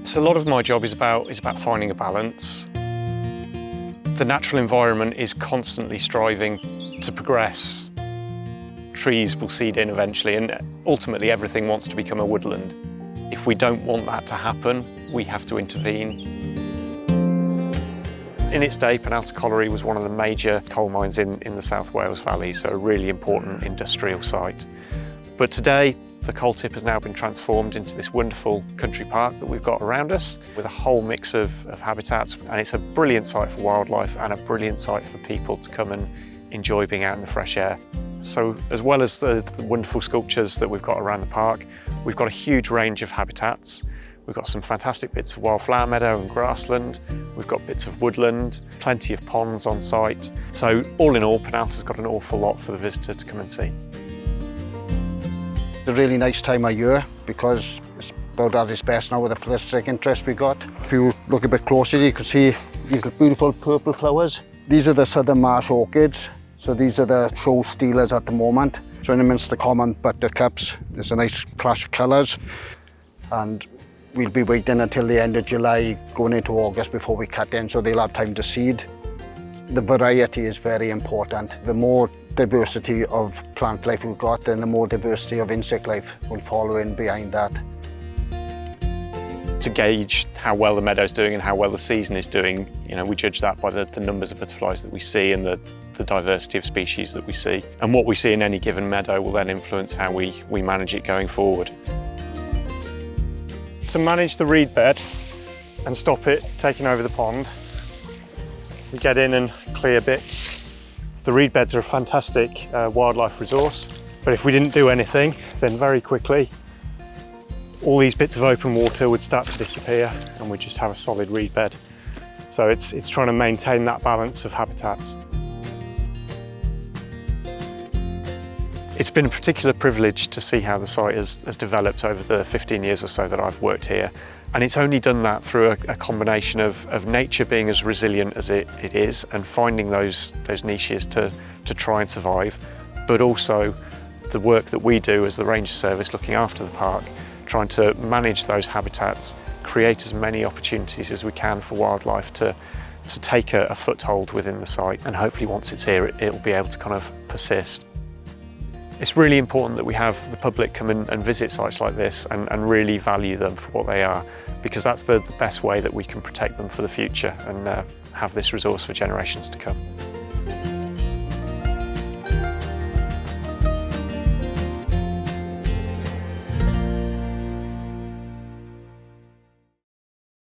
So a lot of my job is about finding a balance. The natural environment is constantly striving to progress. Trees will seed in eventually, and ultimately everything wants to become a woodland. If we don't want that to happen, we have to intervene. In its day, Penallta Colliery was one of the major coal mines in the South Wales Valley, so a really important industrial site. But today, the coal tip has now been transformed into this wonderful country park that we've got around us with a whole mix of habitats, and it's a brilliant site for wildlife and a brilliant site for people to come and enjoy being out in the fresh air. So as well as the wonderful sculptures that we've got around the park, we've got a huge range of habitats. We've got some fantastic bits of wildflower meadow and grassland. We've got bits of woodland, plenty of ponds on site. So all in all, Penallta's got an awful lot for the visitor to come and see. It's a really nice time of year because it's about at its best now with the floristic interest we got. If you look a bit closer, you can see these beautiful purple flowers. These are the southern marsh orchids. So these are the show stealers at the moment. So in amongst the common buttercups, there's a nice clash of colours. And we'll be waiting until the end of July, going into August before we cut in, so they'll have time to seed. The variety is very important. The more diversity of plant life we've got, then the more diversity of insect life will follow in behind that. To gauge how well the meadow's doing and how well the season is doing, we judge that by the numbers of butterflies that we see and the diversity of species that we see. And what we see in any given meadow will then influence how we manage it going forward. To manage the reed bed and stop it taking over the pond, we get in and clear bits. The reed beds are a fantastic wildlife resource, but if we didn't do anything, then very quickly all these bits of open water would start to disappear and we'd just have a solid reed bed. So it's trying to maintain that balance of habitats. It's been a particular privilege to see how the site has developed over the 15 years or so that I've worked here. And it's only done that through a combination of nature being as resilient as it is and finding those niches to try and survive, but also the work that we do as the Ranger Service looking after the park, trying to manage those habitats, create as many opportunities as we can for wildlife to take a foothold within the site, and hopefully once it's here it'll be able to kind of persist. It's really important that we have the public come and visit sites like this and really value them for what they are, because that's the best way that we can protect them for the future and have this resource for generations to come.